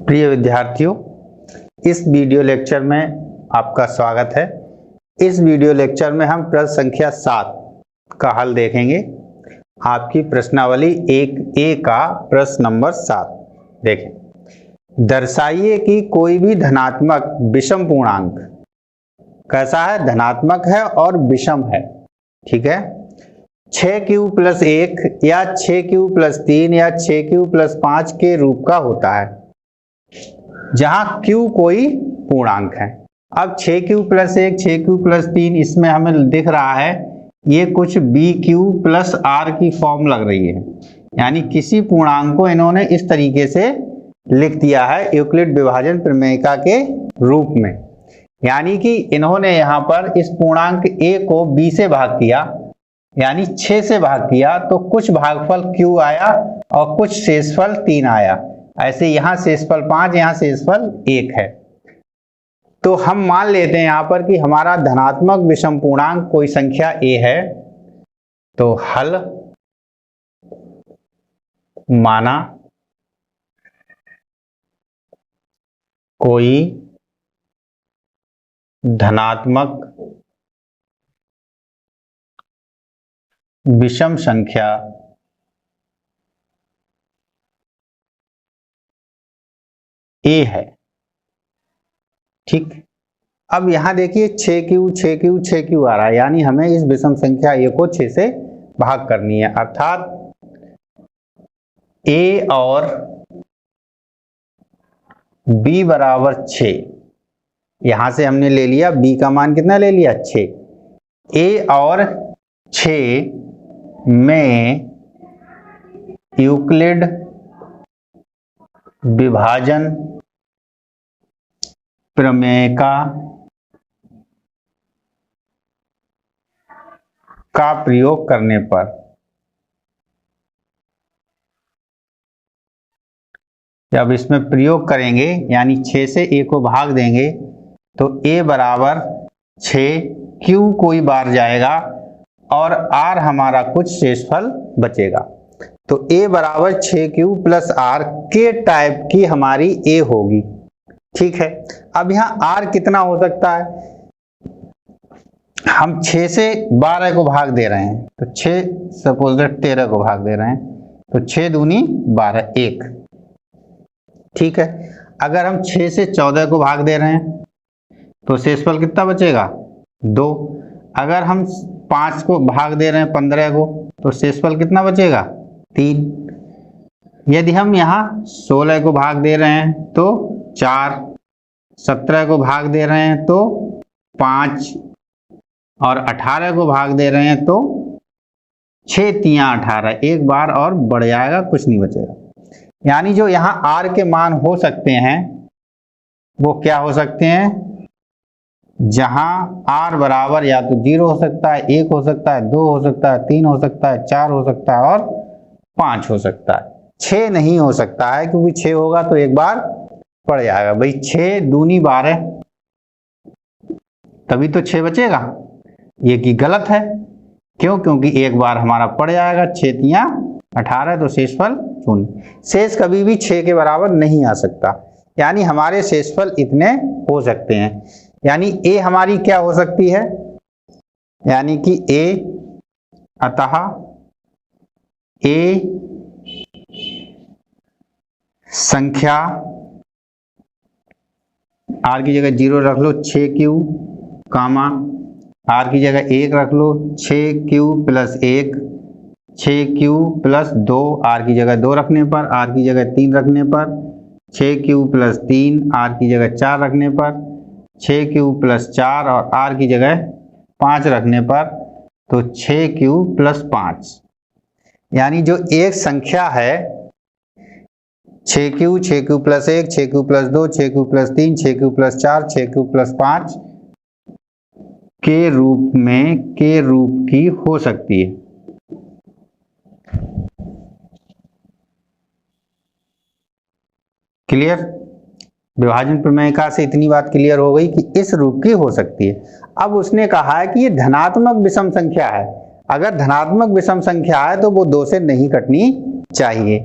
प्रिय विद्यार्थियों, इस वीडियो लेक्चर में आपका स्वागत है। इस वीडियो लेक्चर में हम प्रश्न संख्या 7 का हल देखेंगे। आपकी प्रश्नावली 1A का प्रश्न नंबर 7 देखें। दर्शाइए कि कोई भी धनात्मक विषम पूर्णांक कैसा है, धनात्मक है और विषम है। ठीक है, 6q + 1 या 6q + 3 या 6q + 5 के रूप का होता है, जहां q कोई पूर्णांक है। अब 6q + 1 6q + 3 इसमें हमें दिख रहा है ये कुछ bq + r की फॉर्म लग रही है, यानी किसी पूर्णांक को इन्होंने इस तरीके से लिख दिया है यूक्लिड विभाजन प्रमेयिका के रूप में। यानी कि इन्होंने यहाँ पर इस पूर्णांक a को b से भाग किया, यानी 6 से भाग किया, तो कुछ भागफल q आया और कुछ शेषफल 3 आया। ऐसे यहाँ शेषफल 5, यहाँ शेषफल 1 है। तो हम मान लेते हैं यहाँ पर कि हमारा धनात्मक विषम पूर्णांक कोई संख्या a है। तो हल माना कोई धनात्मक विषम संख्या a है। ठीक, अब यहां देखिए 6q आ रहा है, यानी हमें इस विषम संख्या a को 6 से भाग करनी है, अर्थात a और b बराबर 6। यहां से हमने ले लिया b का मान कितना ले लिया 6। a और 6 में यूक्लिड विभाजन प्रमेयिका का प्रयोग करने पर जब इसमें प्रयोग करेंगे, यानी 6 से a को भाग देंगे, तो a बराबर 6, q कोई बार जाएगा और r हमारा कुछ शेषफल बचेगा। तो a बराबर 6q + r के टाइप की हमारी a होगी। ठीक है, अब यहाँ r कितना हो सकता है, हम 6 से 12 को भाग दे रहे हैं, तो 6 सपोज 13 को भाग दे रहे हैं, तो 6 दूनी 12 1। ठीक है, अगर हम 6 से 14 को भाग दे रहे हैं तो शेषफल कितना बचेगा 2। अगर हम 5 को भाग दे रहे हैं 15 को, तो शेषफल कितना बचेगा 3। यदि हम यहाँ 16 को भाग दे रहे हैं तो 4, 17 को भाग दे रहे हैं तो 5 और 18 को भाग दे रहे हैं तो 6 3 18, एक बार और बढ़ जाएगा, कुछ नहीं बचेगा। यानी जो यहाँ r के मान हो सकते हैं वो क्या हो सकते हैं, जहां r बराबर या तो 0 हो सकता है, 1 हो सकता है, 2 हो सकता है, 3 हो सकता है, 4 हो सकता है और 5 हो सकता है। 6 नहीं हो सकता है, क्योंकि 6 होगा तो एक बार पड़ जाएगा। भाई 6 दूनी 12, तभी तो 6 बचेगा। ये की गलत है, क्यों? क्योंकि एक बार हमारा पड़ जाएगा, 6 3 18, तो शेषफल 0। शेष कभी भी 6 के बराबर नहीं आ सकता, यानी हमारे शेषफल इतने हो सकते हैं। यानी a हमारी क्या हो सकती है, यानी कि a, अतः a संख्या, r की जगह 0 रख लो, 6q कामा r की जगह 1 रख लो, 6q + 1 6q + 2, r की जगह 2 रखने पर, r की जगह 3 रखने पर, 6q + 3 r की जगह 4 रखने पर, 6q + 4 और r की जगह 5 रखने पर, तो 6q + 5। यानी जो एक संख्या है 6q + 1 6q + 2 6q + 3 6q + 4 6q + 5 के रूप की हो सकती है। क्लियर? विभाजन प्रमेयिका से इतनी बात क्लियर हो गई कि इस रूप की हो सकती है। अब उसने कहा है कि ये धनात्मक विषम संख्या है। अगर धनात्मक विषम संख्या है तो वो 2 से नहीं कटनी चाहिए।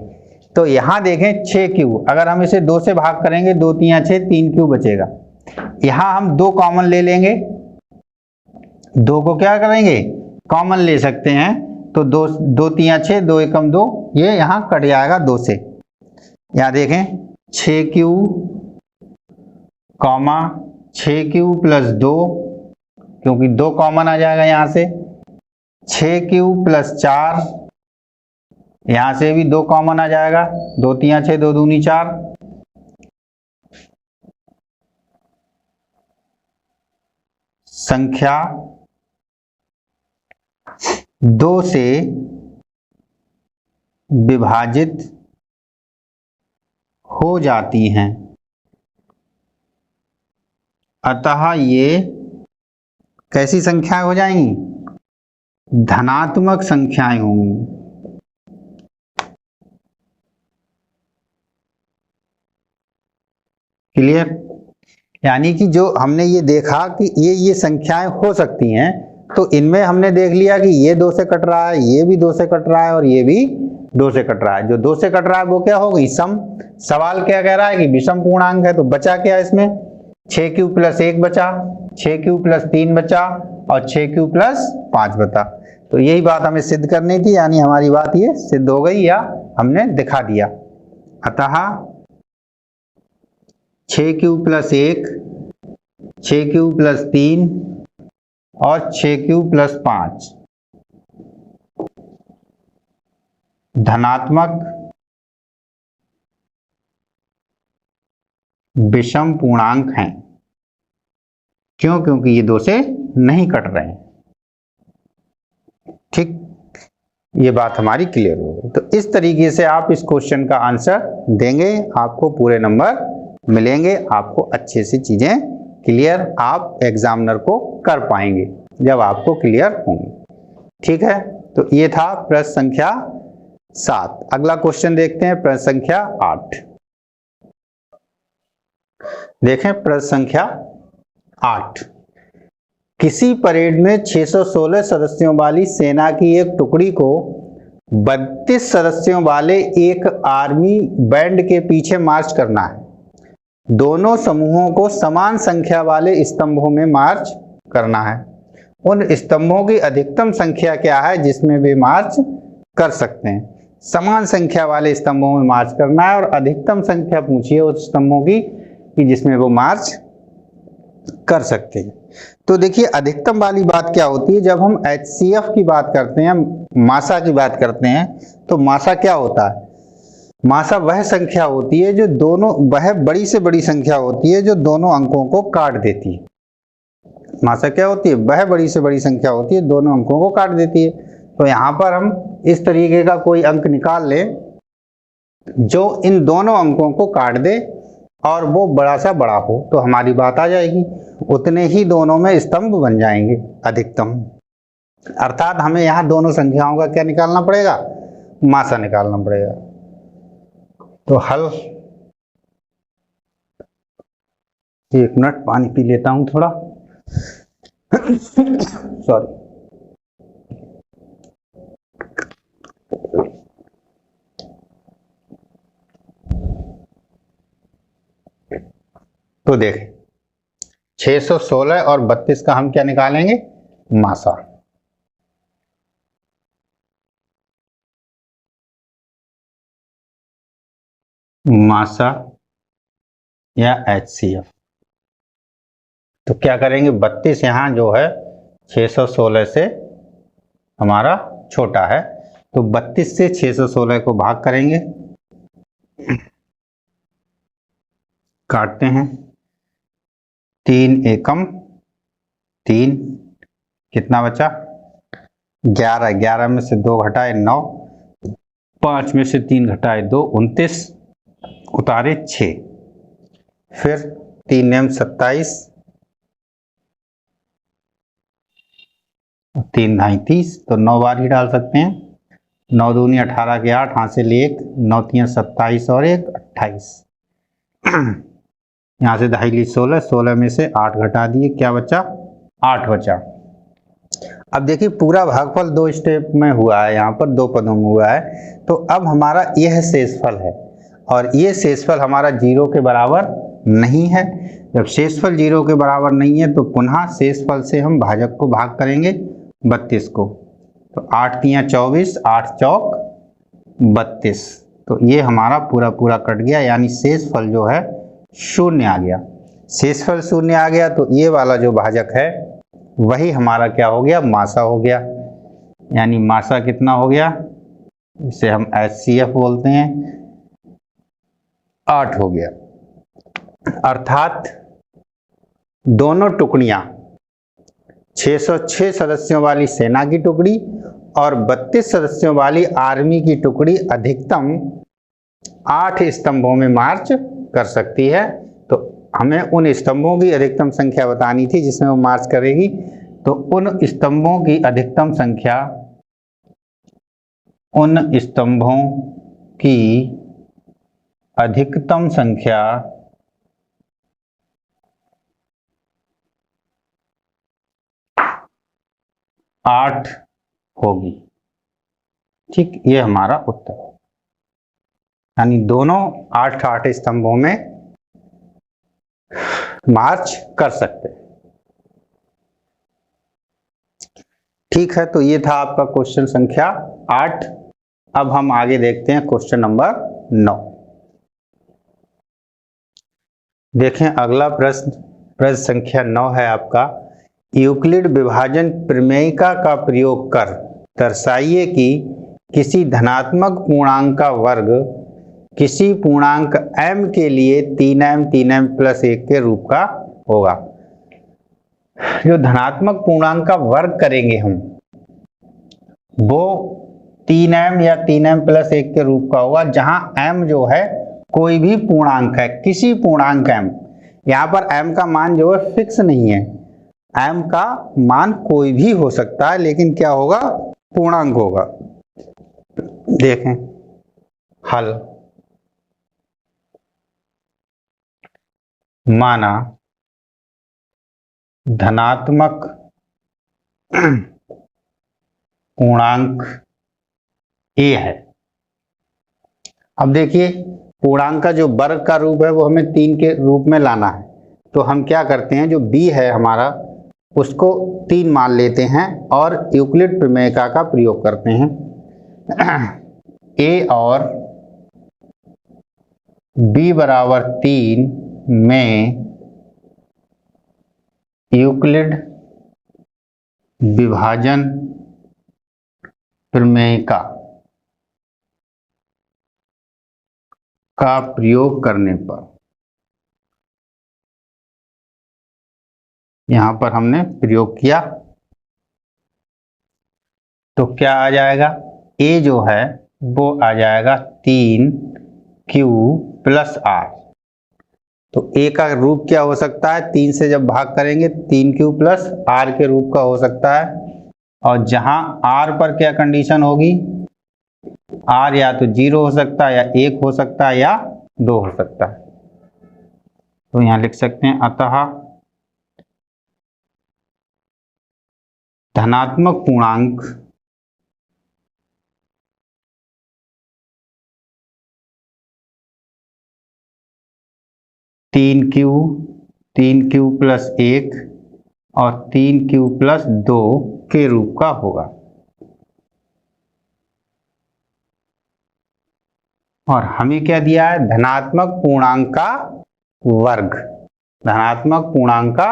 तो यहां देखें 6 अगर हम इसे 2 से भाग करेंगे, 2 3 6, 3 बचेगा। यहां हम 2 कॉमन ले लेंगे, 2 को क्या करेंगे, कॉमन ले सकते हैं। तो 2 2 3 6, 2 एकम 2, ये यहां कट जाएगा 2 से। यहां देखें 6 कॉमा 6 प्लस 2, क्योंकि 2 कॉमन आ जाएगा यहां से। 6 प्लस 4, यहां से भी 2 कॉमन आ जाएगा, 2 3 6, 2 दूनी 4। संख्या 2 से विभाजित हो जाती हैं, अतः ये कैसी संख्याएं हो जाएंगी, धनात्मक संख्याएं होंगी। क्लियर? यानी कि जो हमने ये देखा कि ये संख्याएं हो सकती हैं, तो इनमें हमने देख लिया कि ये 2 से कट रहा है, ये भी 2 से कट रहा है और ये भी 2 से कट रहा है। जो 2 से कट रहा है वो क्या हो गई, सम। सवाल क्या कह रहा है कि विषम पूर्णांक है, तो बचा क्या इसमें, 6 प्लस 1 बचा, 6 प्लस 3 बचा और 6 प्लस 5 बचा। तो यही बात हमें सिद्ध करनी थी, यानी हमारी बात ये सिद्ध हो गई या हमने दिखा दिया। अतः 6 प्लस 1, 6 प्लस 3 और 6 प्लस 5 धनात्मक विषम पूर्णांक हैं। क्यों? क्योंकि ये 2 से नहीं कट रहे हैं। ठीक, ये बात हमारी क्लियर हो गई। तो इस तरीके से आप इस क्वेश्चन का आंसर देंगे, आपको पूरे नंबर मिलेंगे, आपको अच्छे से चीजें क्लियर आप एग्जामिनर को कर पाएंगे जब आपको क्लियर होंगे। ठीक है, तो ये था प्रश्न संख्या 7। अगला क्वेश्चन देखते हैं, प्रश्न संख्या 8। देखें प्रश्न संख्या 8। किसी परेड में 616 सदस्यों वाली सेना की एक टुकड़ी को 32 सदस्यों वाले एक आर्मी बैंड के पीछे मार्च करना है। दोनों समूहों को समान संख्या वाले स्तंभों में मार्च करना है। उन स्तंभों की अधिकतम संख्या क्या है जिसमें वे मार्च कर सकते हैं। समान संख्या वाले स्तंभों में मार्च करना है और अधिकतम संख्या पूछिए उस स्तंभों की कि जिसमें वो मार्च कर सकते हैं। तो देखिए अधिकतम वाली बात क्या होती है, जब हम HCF की बात करते हैं, मासा की बात करते हैं, तो मासा क्या होता है, मासा वह संख्या होती है जो दोनों, वह बड़ी से बड़ी संख्या होती है जो दोनों अंकों को काट देती है। मासा क्या होती है, वह बड़ी से बड़ी संख्या होती है दोनों अंकों को काट देती है। तो यहाँ पर हम इस तरीके का कोई अंक निकाल लें जो इन दोनों अंकों को काट दे और वो बड़ा सा बड़ा हो, तो हमारी बात आ जाएगी। उतने ही दोनों में स्तंभ बन जाएंगे अधिकतम। अर्थात हमें यहाँ दोनों संख्याओं का क्या निकालना पड़ेगा, मासा निकालना पड़ेगा। तो हल, 1 मिनट पानी पी लेता हूं थोड़ा। सॉरी। तो देखें 616 और 32 का हम क्या निकालेंगे, मासा। मासा या HCF। तो क्या करेंगे, 32 यहां जो है 616 से हमारा छोटा है, तो 32 से 616 को भाग करेंगे, काटते हैं, 3 एकम 3, कितना बचा 11, 11 में से 2 घटाए 9, 5 में से 3 घटाए 2 29, उतारे 6, फिर 3 नेम 27, 3 ढाई 30, तो 9 बार ही डाल सकते हैं। 9 दूनी 18 के 8, हासिल 1, 9 3 27 और 1 28। यहाँ से ढाई ली 16, 16 में से 8 घटा दिए, क्या बचा 8 बचा। अब देखिए पूरा भागफल दो स्टेप में हुआ है, यहाँ पर दो पदों में हुआ है, तो अब हमारा यह शेषफल है और ये शेषफल हमारा 0 के बराबर नहीं है। जब शेषफल 0 के बराबर नहीं है तो पुनः शेषफल से हम भाजक को भाग करेंगे 32 को, तो 8 तियां 24, 8 चौक 32, तो ये हमारा पूरा पूरा कट गया, यानी शेषफल जो है 0 आ गया। शेषफल 0 आ गया तो ये वाला जो भाजक है वही हमारा क्या हो गया, मासा हो गया, यानी मासा कितना हो गया, इसे हम HCF बोलते हैं, 8 हो गया। अर्थात दोनों टुकड़ियां 606 सदस्यों वाली सेना की टुकड़ी और 32 सदस्यों वाली आर्मी की टुकड़ी अधिकतम 8 स्तंभों में मार्च कर सकती है। तो हमें उन स्तंभों की अधिकतम संख्या बतानी थी जिसमें वो मार्च करेगी, तो उन स्तंभों की अधिकतम संख्या, उन स्तंभों की अधिकतम संख्या 8 होगी। ठीक, ये हमारा उत्तर है, यानी दोनों 8 स्तंभों में मार्च कर सकते हैं। ठीक है, तो ये था आपका क्वेश्चन संख्या 8। अब हम आगे देखते हैं क्वेश्चन नंबर 9। देखें अगला प्रश्न संख्या 9 है आपका, यूक्लिड विभाजन प्रमेयिका का प्रयोग कर दर्शाइए कि किसी धनात्मक पूर्णांक का वर्ग किसी पूर्णांक m के लिए 3m 3m + 1 के रूप का होगा। जो धनात्मक पूर्णांक का वर्ग करेंगे हम वो 3m या 3m + 1 के रूप का होगा, जहां m जो है कोई भी पूर्णांक है, किसी पूर्णांक m। यहाँ पर m का मान जो है फिक्स नहीं है, m का मान कोई भी हो सकता है, लेकिन क्या होगा, पूर्णांक होगा। देखें हल, माना धनात्मक पूर्णांक a है। अब देखिए पूर्णांक का जो वर्ग का रूप है वो हमें 3 के रूप में लाना है, तो हम क्या करते हैं, जो b है हमारा उसको 3 मान लेते हैं और यूक्लिड प्रमेयिका का प्रयोग करते हैं। a और b बराबर 3 में यूक्लिड विभाजन प्रमेयिका का प्रयोग करने पर, यहां पर हमने प्रयोग किया तो क्या आ जाएगा, a जो है वो आ जाएगा 3q + r। तो a का रूप क्या हो सकता है, 3 से जब भाग करेंगे 3q + r के रूप का हो सकता है, और जहां r पर क्या कंडीशन होगी, r या तो 0 हो सकता है या 1 हो सकता है या 2 हो सकता है। तो यहां लिख सकते हैं अतः धनात्मक पूर्णांक तीन क्यू + 1 और 3q + 2 के रूप का होगा। और हमें क्या दिया है, धनात्मक पूर्णांक का वर्ग। धनात्मक पूर्णांक का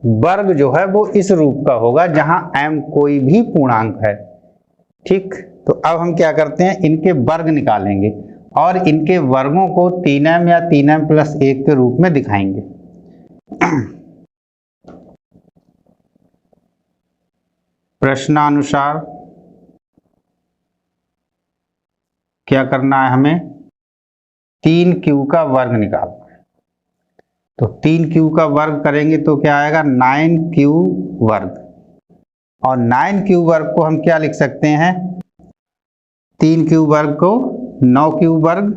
वर्ग जो है वो इस रूप का होगा जहां m कोई भी पूर्णांक है। ठीक, तो अब हम क्या करते हैं, इनके वर्ग निकालेंगे और इनके वर्गों को 3m या 3m + 1 के रूप में दिखाएंगे। प्रश्नानुसार क्या करना है, हमें 3q का वर्ग निकालना है। तो 3q का वर्ग करेंगे तो क्या आएगा, 9q वर्ग, और 9q वर्ग को हम क्या लिख सकते हैं, 3q वर्ग को 9q वर्ग,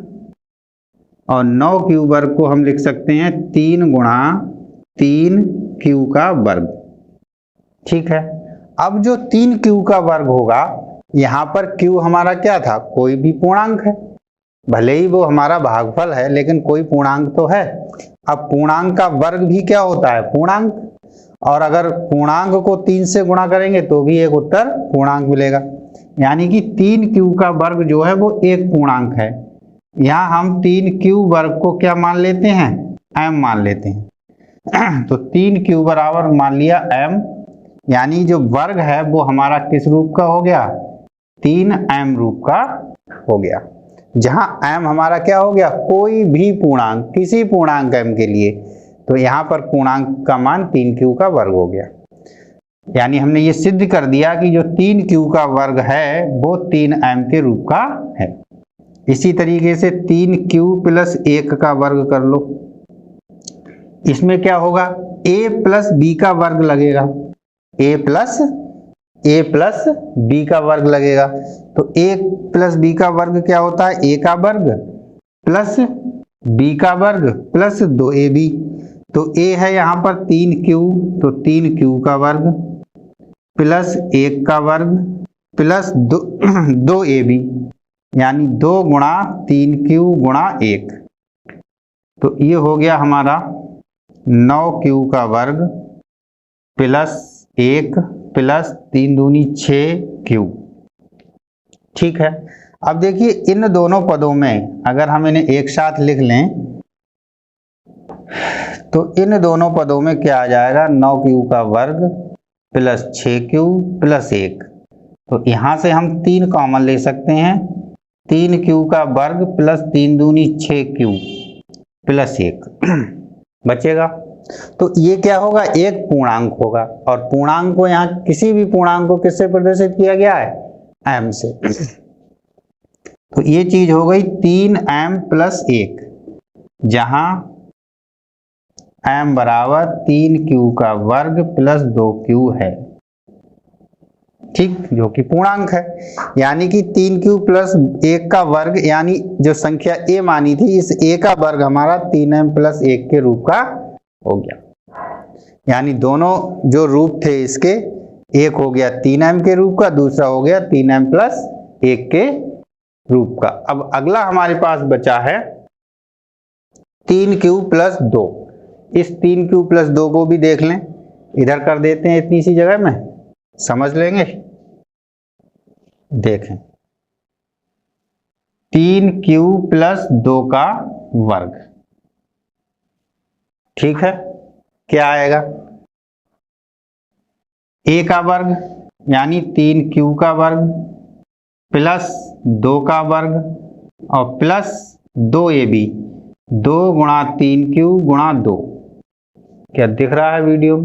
और 9q वर्ग को हम लिख सकते हैं 3 × 3q का वर्ग। ठीक है, अब जो 3q का वर्ग होगा, यहाँ पर q हमारा क्या था, कोई भी पूर्णांक है, भले ही वो हमारा भागफल है लेकिन कोई पूर्णांक तो है। अब पूर्णांक का वर्ग भी क्या होता है, पूर्णांक, और अगर पूर्णांक को 3 से गुणा करेंगे तो भी एक उत्तर पूर्णांक मिलेगा। यानी कि 3q का वर्ग जो है वो एक पूर्णांक है। यहाँ हम 3q वर्ग को क्या मान लेते हैं, m मान लेते हैं। तो 3q बराबर मान लिया m, यानी जो वर्ग है वो हमारा किस रूप का हो गया, 3m रूप का हो गया। जहां m हमारा क्या हो गया, कोई भी पूर्णांक, किसी पूर्णांक m के लिए, तो यहाँ पर पूर्णांक का मान 3q का वर्ग हो गया। यानी हमने ये सिद्ध कर दिया कि जो 3q का वर्ग है वो 3m के रूप का है। इसी तरीके से 3q प्लस 1 का वर्ग कर लो, इसमें क्या होगा, a प्लस b का वर्ग लगेगा, a प्लस b का वर्ग लगेगा। तो a प्लस b का वर्ग क्या होता है, a का वर्ग प्लस b का वर्ग प्लस 2ab। तो a है यहाँ पर 3q, तो 3q का वर्ग प्लस 1 का वर्ग प्लस 2ab, यानी 2 गुणा 3q गुणा 1। तो ये हो गया हमारा 9q का वर्ग प्लस 1 प्लस 3 दूनी 6q। ठीक है, अब देखिए इन दोनों पदों में अगर हम इन्हें एक साथ लिख लें तो इन दोनों पदों में क्या आ जाएगा, 9q का वर्ग प्लस 6q प्लस 1। तो यहां से हम 3 कॉमन ले सकते हैं, 3q का वर्ग प्लस 3 दूनी 6q प्लस 1 बचेगा। तो ये क्या होगा, एक पूर्णांक होगा, और पूर्णांक को यहाँ किसी भी पूर्णांक को किससे प्रदर्शित किया गया है, m से। तो ये चीज हो गई 3m प्लस 1, जहां m बराबर 3q का वर्ग प्लस 2q है, ठीक, जो कि पूर्णांक है। यानी कि 3q प्लस 1 का वर्ग, यानी जो संख्या a मानी थी, इस a का वर्ग हमारा 3m प्लस 1 के रूप का हो गया। यानी दोनों जो रूप थे इसके, एक हो गया 3m के रूप का, दूसरा हो गया 3m प्लस 1 के रूप का। अब अगला हमारे पास बचा है 3q प्लस 2। इस 3q प्लस 2 को भी देख लें, इधर कर देते हैं, इतनी सी जगह में समझ लेंगे। देखें 3q प्लस 2 का वर्ग, ठीक है, क्या आएगा, a का वर्ग यानी 3q का वर्ग प्लस 2 का वर्ग और प्लस 2ab, 2 गुणा 3q गुणा 2। क्या दिख रहा है, वीडियो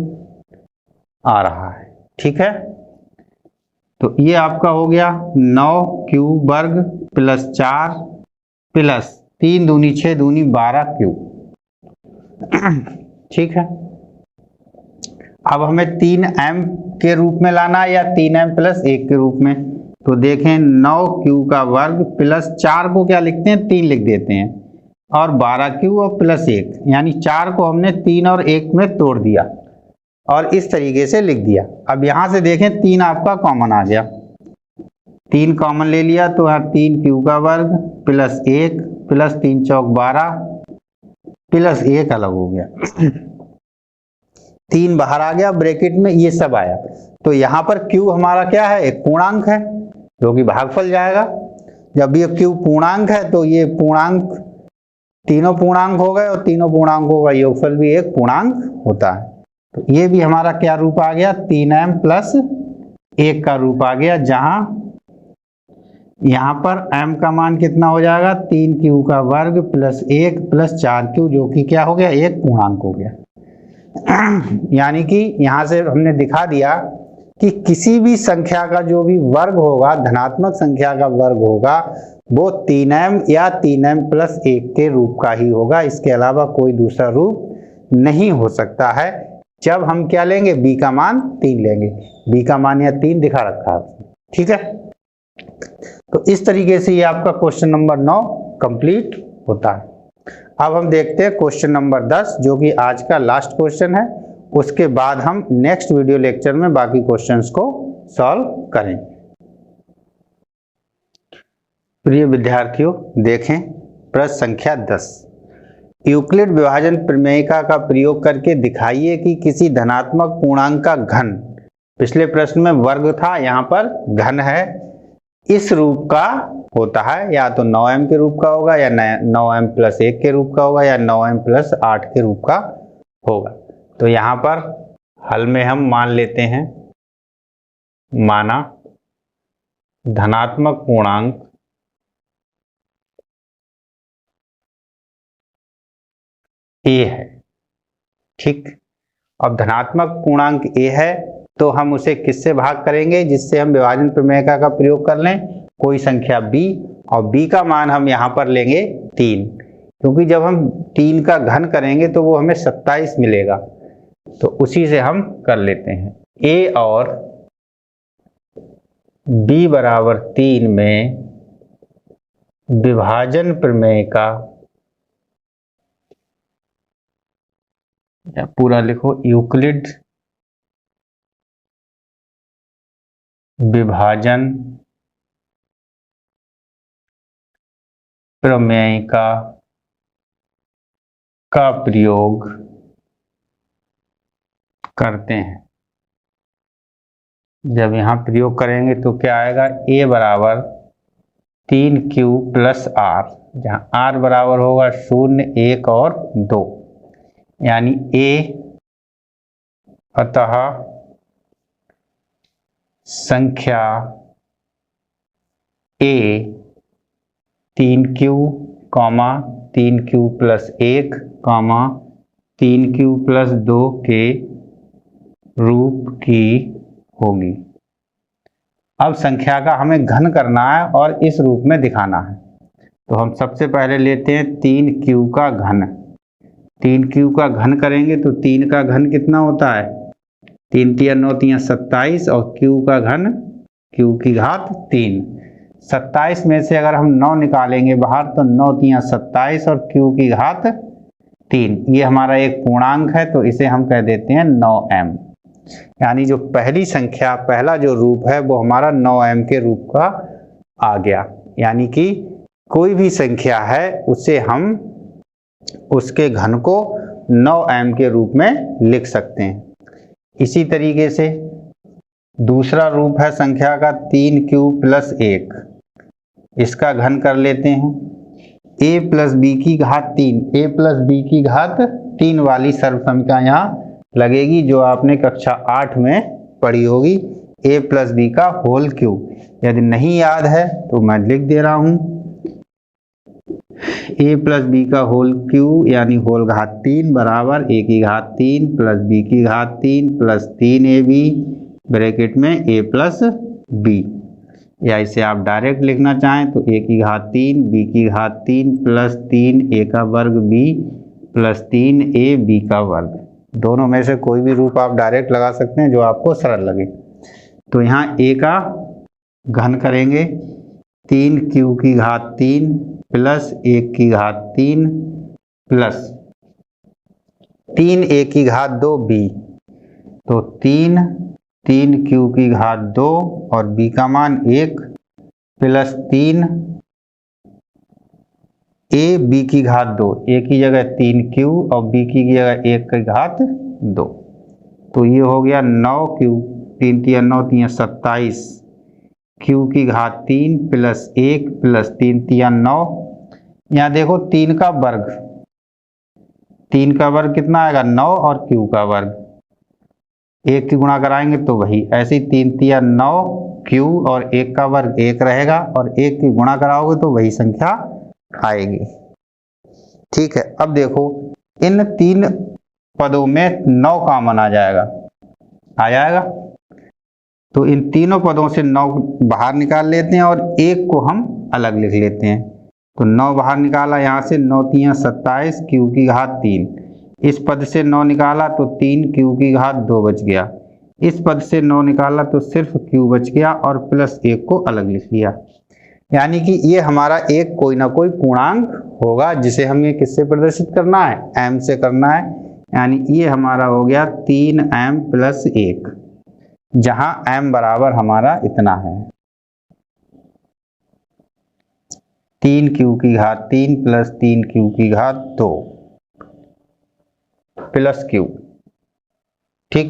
आ रहा है, ठीक है। तो ये आपका हो गया 9q वर्ग प्लस 4 प्लस 3 दूनी 6 दूनी 12q, ठीक है। अब हमें 3m के रूप में लाना है या 3m प्लस 1 के रूप में। तो देखें 9q का वर्ग प्लस 4 को क्या लिखते हैं, 3 लिख देते हैं, और 12q और प्लस 1, यानी 4 को हमने 3 और 1 में तोड़ दिया और इस तरीके से लिख दिया। अब यहां से देखें 3 आपका कॉमन आ गया, 3 कॉमन ले लिया, तो यहाँ 3q का वर्ग प्लस 1 प्लस 3 चौक 12 प्लस 1 अलग हो गया, 3 बाहर आ गया ब्रैकेट में, ये सब आया। तो यहाँ पर q हमारा क्या है, एक पूर्णांक है जो कि भागफल जाएगा। जब ये q पूर्णांक है तो ये पूर्णांक, तीनों पूर्णांक हो गए और तीनों पूर्णांकों का योगफल भी एक पूर्णांक होता है। तो ये भी हमारा क्या रूप आ गया, 3m प्लस 1 का रूप आ गया, जहां यहाँ पर m का मान कितना हो जाएगा, 3q का वर्ग प्लस 1 प्लस 4q, जो कि क्या हो गया, एक पूर्णांक हो गया। यानी कि यहां से हमने दिखा दिया कि किसी भी संख्या का जो भी वर्ग होगा, धनात्मक संख्या का वर्ग होगा, वो 3m या 3m प्लस 1 के रूप का ही होगा, इसके अलावा कोई दूसरा रूप नहीं हो सकता है। जब हम क्या लेंगे, b का मान 3 लेंगे, b का मान यहाँ 3 दिखा रखा है, ठीक है। तो इस तरीके से ये आपका क्वेश्चन नंबर 9 कंप्लीट होता है। अब हम देखते हैं क्वेश्चन नंबर 10, जो कि आज का लास्ट क्वेश्चन है। उसके बाद हम नेक्स्ट वीडियो लेक्चर में बाकी क्वेश्चंस को सॉल्व करें। प्रिय विद्यार्थियों, देखें प्रश्न संख्या 10। यूक्लिड विभाजन प्रमेयिका का प्रयोग करके दिखाइए कि किसी धनात्मक पूर्णांक का घन, पिछले प्रश्न में वर्ग था, यहाँ पर घन है, इस रूप का होता है। या तो 9m के रूप का होगा, या 9m + 1 के रूप का होगा, या 9m + 8 के रूप का होगा। तो यहाँ पर हल में हम मान लेते हैं, माना धनात्मक पूर्णांक a है। ठीक, अब धनात्मक पूर्णांक a है तो हम उसे किससे भाग करेंगे जिससे हम विभाजन प्रमेयिका का प्रयोग कर लें? कोई संख्या b, और b का मान हम यहाँ पर लेंगे 3, क्योंकि जब हम 3 का घन करेंगे तो वो हमें 27 मिलेगा। तो उसी से हम कर लेते हैं। a और b बराबर 3 में विभाजन प्रमेयिका, या पूरा लिखो, यूक्लिड विभाजन प्रमेयिका का प्रयोग करते हैं। जब यहाँ प्रयोग करेंगे तो क्या आएगा? a बराबर 3q + r, जहाँ r बराबर होगा 0, 1 और 2, यानी a, अतः संख्या a 3q, 3q + 1, 3q + 2 के रूप की होगी। अब संख्या का हमें घन करना है और इस रूप में दिखाना है। तो हम सबसे पहले लेते हैं 3q का घन। 3q का घन करेंगे तो 3 का घन कितना होता है? 3 × 9 = 27, और q का घन q की घात 3। 27 में से अगर हम 9 निकालेंगे बाहर तो 9 × 27 और q की घात 3। ये हमारा एक पूर्णांक है तो इसे हम कह देते हैं 9m। यानी जो पहली संख्या, पहला जो रूप है वो हमारा 9m के रूप का आ गया। यानी कि कोई भी संख्या है उसे हम उसके घन को 9m के रूप में लिख सकते हैं। इसी तरीके से दूसरा रूप है संख्या का 3q + 1। इसका घन कर लेते हैं। a + b की घात 3, a + b की घात 3 वाली सर्व संख्या यहाँ लगेगी, जो आपने कक्षा 8 में पढ़ी होगी, a + b का होल क्यूब। यदि नहीं याद है तो मैं लिख दे रहा हूँ, a + b का होल क्यूब यानी होल घात 3 बराबर a की घात 3 + b की घात 3 + 3ab ब्रैकेट में a + b। या इसे आप डायरेक्ट लिखना चाहें तो a की घात 3, b की घात 3 + 3a का वर्ग b + 3ab का वर्ग। दोनों में से कोई भी रूप आप डायरेक्ट लगा सकते हैं जो आपको सरल लगे। तो यहाँ a का घन करेंगे 3q की घात 3 + 1 की घात 3 + 3a की घात 2b। तो 3q की घात 2 और b का मान 1 + 3 a b की घात 2, a की जगह 3q और b की जगह 1 की घात 2। तो ये हो गया 9q, 3 × 9 = 27, q की घात 3 + 1 + 3 × 9। यहाँ देखो 3 का वर्ग, 3 का वर्ग कितना आएगा? 9, और q का वर्ग 1 की गुणा कराएंगे तो वही, ऐसे ही 3 × 9 q और 1 का वर्ग 1 रहेगा, और 1 की गुणा कराओगे तो वही संख्या आएगी। ठीक है, अब देखो इन 3 पदों में 9 कॉमन आ जाएगा, तो इन तीनों पदों से 9 बाहर निकाल लेते हैं और 1 को हम अलग लिख लेते हैं। तो 9 बाहर निकाला, यहाँ से 9 × 27 q की घात 3। इस पद से 9 निकाला तो 3q की घात 2 बच गया। इस पद से 9 निकाला तो सिर्फ q बच गया और +1 को अलग लिख लिया। यानी कि ये हमारा एक कोई ना कोई पूर्णांक होगा जिसे हमें किससे प्रदर्शित करना है? m से करना है। यानी ये हमारा हो गया 3m + 1। जहां m बराबर हमारा इतना है 3q की घात 3 प्लस 3q की घात 2 प्लस q। ठीक,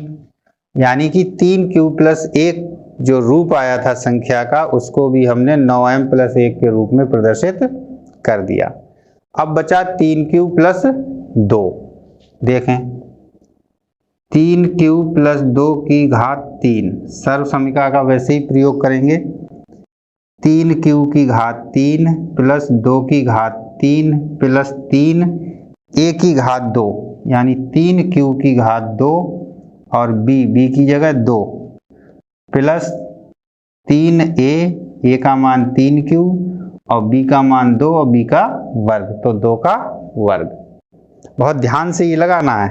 यानी कि 3q प्लस 1 जो रूप आया था संख्या का उसको भी हमने 9m प्लस 1 के रूप में प्रदर्शित कर दिया। अब बचा 3q प्लस 2। देखें 3q प्लस 2 की घात 3 सर्व समीकरण का वैसे ही प्रयोग करेंगे। 3q की घात 3 प्लस 2 की घात 3 प्लस 3 a की घात 2 यानी 3q की घात 2 और b की जगह 2 प्लस 3a का मान 3q और b का मान 2 और b का वर्ग तो 2 का वर्ग। बहुत ध्यान से ये लगाना है,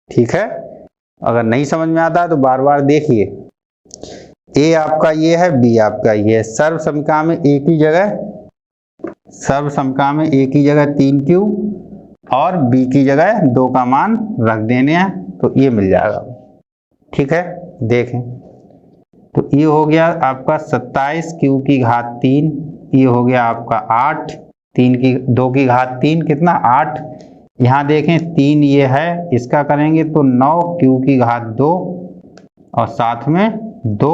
ठीक है। अगर नहीं समझ में आता है तो बार बार देखिए। a आपका ये है, b आपका ये है। सर्व समीकरण में a की जगह 3q और b की जगह 2 का मान रख देने हैं तो ये मिल जाएगा। ठीक है, देखें तो ये हो गया आपका 27q की घात 3, ये हो गया आपका 8, 2 की घात 3 कितना 8। यहाँ देखें 3 ये है, इसका करेंगे तो 9q की घात 2 और साथ में 2,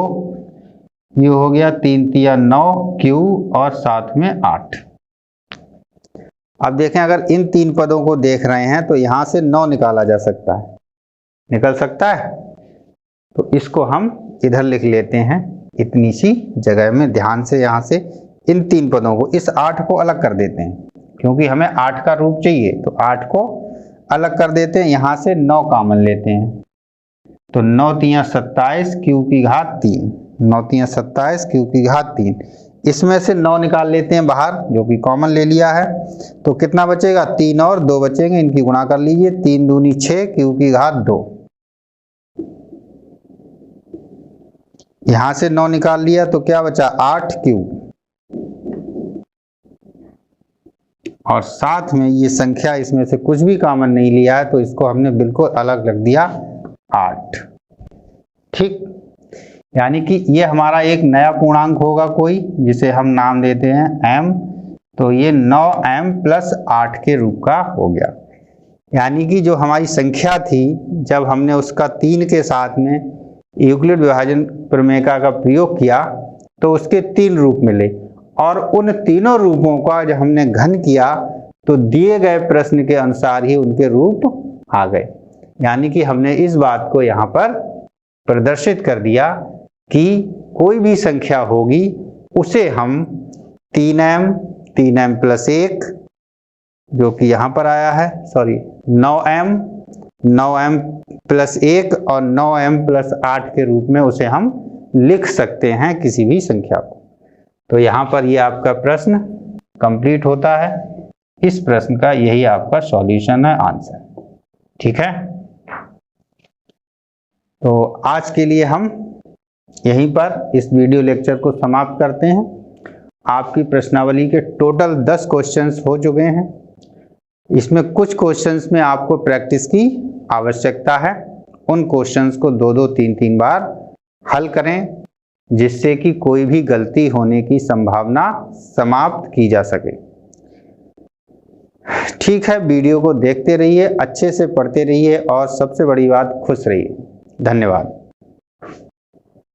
ये हो गया 3 तिया 9q और साथ में 8। अब देखें अगर इन 3 पदों को देख रहे हैं तो यहाँ से 9 निकाला जा सकता है, निकल सकता है। तो इसको हम इधर लिख लेते हैं इतनी सी जगह में। ध्यान से यहाँ से इन 3 पदों को, इस 8 को अलग कर देते हैं क्योंकि हमें 8 का रूप चाहिए तो 8 को अलग कर देते हैं। यहाँ से 9 कॉमन लेते हैं तो 9 तिया 27 q की घात 3, 9 तिया 27 q की घात 3। इसमें से 9 निकाल लेते हैं बाहर जो कि कॉमन ले लिया है तो कितना बचेगा 3 और 2 बचेंगे, इनकी गुणा कर लीजिए। 3 दूनी 6 q की घात 2। यहां से 9 निकाल लिया तो क्या बचा 8q और साथ में ये संख्या इसमें से कुछ भी कॉमन नहीं लिया है तो इसको हमने बिल्कुल अलग रख दिया 8। ठीक, यानी कि ये हमारा एक नया पूर्णांक होगा कोई जिसे हम नाम देते हैं m। तो ये 9m प्लस 8 के रूप का हो गया। यानी कि जो हमारी संख्या थी जब हमने उसका 3 के साथ में यूक्लिड विभाजन प्रमेय का प्रयोग किया तो उसके 3 रूप मिले और उन तीनों रूपों का जब हमने घन किया तो दिए गए प्रश्न के अनुसार ही उनके रूप आ गए। यानी कि हमने इस बात को यहाँ पर प्रदर्शित कर दिया कि कोई भी संख्या होगी उसे हम 3m प्लस 1 जो कि यहाँ पर आया है, सॉरी 9m प्लस 1 और 9m प्लस 8 के रूप में उसे हम लिख सकते हैं किसी भी संख्या को। तो यहाँ पर ये आपका प्रश्न कंप्लीट होता है। इस प्रश्न का यही आपका सॉल्यूशन है, आंसर। ठीक है, तो आज के लिए हम यहीं पर इस वीडियो लेक्चर को समाप्त करते हैं। आपकी प्रश्नावली के टोटल 10 क्वेश्चंस हो चुके हैं। इसमें कुछ क्वेश्चंस में आपको प्रैक्टिस की आवश्यकता है। उन क्वेश्चंस को 2-2, 3-3 बार हल करें जिससे कि कोई भी गलती होने की संभावना समाप्त की जा सके। ठीक है, वीडियो को देखते रहिए, अच्छे से पढ़ते रहिए और सबसे बड़ी बात खुश रहिए। धन्यवाद।